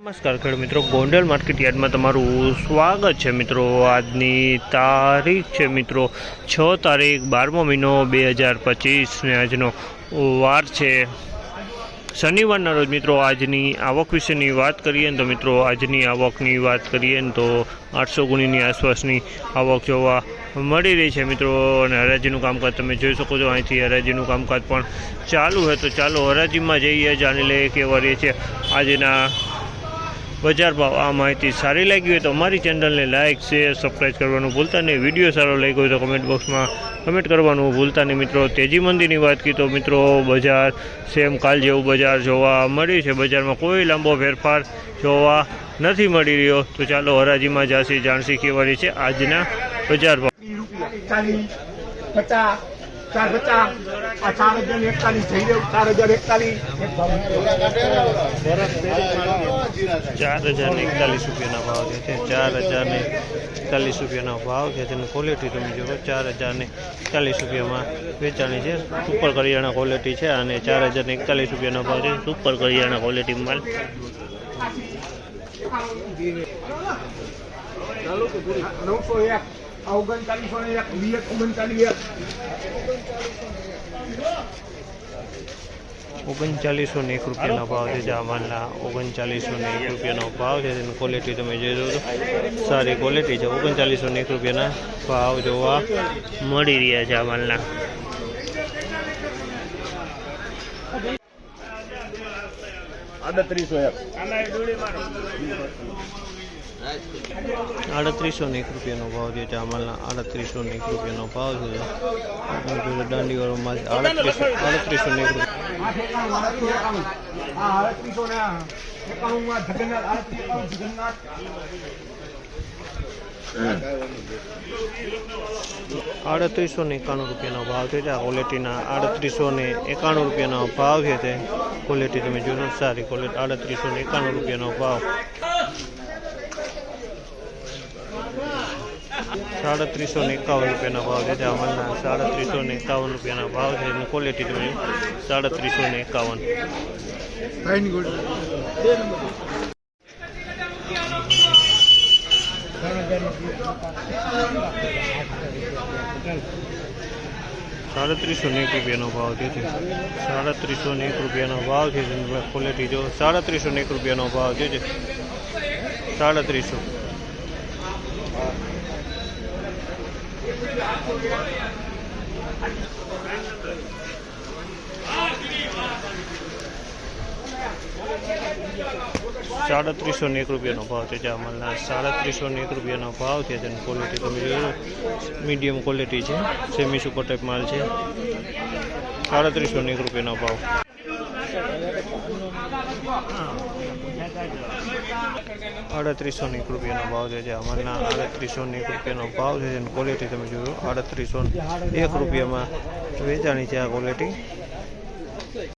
નમસ્કાર ખેડૂત મિત્રો, ગોંડલ માર્કેટ યાર્ડમાં તમારું સ્વાગત છે મિત્રો। આજની તારીખ છે મિત્રો 6 તારીખ 12મો મહિનો 2025 ને આજનો વાર છે શનિવારના રોજ મિત્રો। આજની આવક વિશેની વાત કરીએ ને તો મિત્રો આજની આવકની વાત કરીએ ને તો 800 ગુણીની આસપાસની આવક જોવા મળી રહી છે મિત્રો। અને હરાજીનું કામકાજ તમે જોઈ શકો છો, અહીંથી હરાજીનું કામકાજ પણ ચાલુ છે। તો ચાલો હરાજીમાં જઈએ, જાણી લઈએ કેવા રહે છે આજના બજાર ભાવ। આ માહિતી સારી લાગી હોય તો અમારી ચેનલને લાઇક શેર સબસ્ક્રાઈબ કરવાનું ભૂલતા નહીં। વિડીયો સારો લાગ્યો હોય તો કમેન્ટ બોક્સમાં કમેન્ટ કરવાનું ભૂલતા નહીં મિત્રો। તેજી મંદીની વાત કરી તો મિત્રો બજાર સેમ કાલ જેવું બજાર જોવા મળી છે। બજારમાં કોઈ લાંબો ફેરફાર જોવા નથી મળી રહ્યો। તો ચાલો હરાજીમાં જાસી જાણસી કેવા રહી છે આજના બજાર ભાવ। 4041 રૂપિયાના ભાવ છે। 4041 રૂપિયાના ભાવ છે। તેની ક્વોલિટી તમે જુઓ, 4041 રૂપિયામાં વેચાણી છે। સુપર કરિયાણા ક્વોલિટી છે અને 4041 રૂપિયાનો ભાવ છે સુપર કરિયાણા ક્વોલિટી માલ। ₹3901 રૂપિયાનો ભાવ છે। આ માલના ₹3901 રૂપિયાનો ભાવ છે। તેની ક્વોલિટી તમે જોઈ લો તો સારી ક્વોલિટી છે। ₹3901 રૂપિયાના ભાવ જોવા મળી રહ્યા છે આ માલના। ₹3801 રૂપિયાનો ભાવ છે। ચામલના ₹3801 રૂપિયાનો ભાવ છે। દાંડીવાળો માલ ₹3801 ₹3891 રૂપિયાનો ભાવ છે। આ ક્વોલિટીના ₹3891 રૂપિયાનો ભાવ છે। તે ક્વોલિટી તમે જોશો સારી ક્વોલિટી। ₹3891 રૂપિયાનો ભાવ। 3751 રૂપિયાના ભાવ છે। આમાંના 3751 રૂપિયાના ભાવ છે। એની ક્વોલિટી તમે 3751। ₹3701 રૂપિયાનો ભાવ છે। 3701 રૂપિયાનો ભાવ છે। ક્વોલિટી જો 3701 રૂપિયાનો ભાવ છે। 3700 ₹3701 રૂપિયાનો ભાવ છે। જામલના 3701 રૂપિયાનો ભાવ છે। તેની ક્વોલિટી તમે જોયો મીડિયમ ક્વોલિટી છે। સેમી સુપર ટાઈપ માલ છે। 3701 રૂપિયાનો ભાવ। ₹3801 રૂપિયાનો ભાવ છે। જામલના 3801 રૂપિયાનો ભાવ છે। તેની ક્વોલિટી તમે જોયો 3801 રૂપિયામાં વેચાણી છે આ ક્વોલિટી।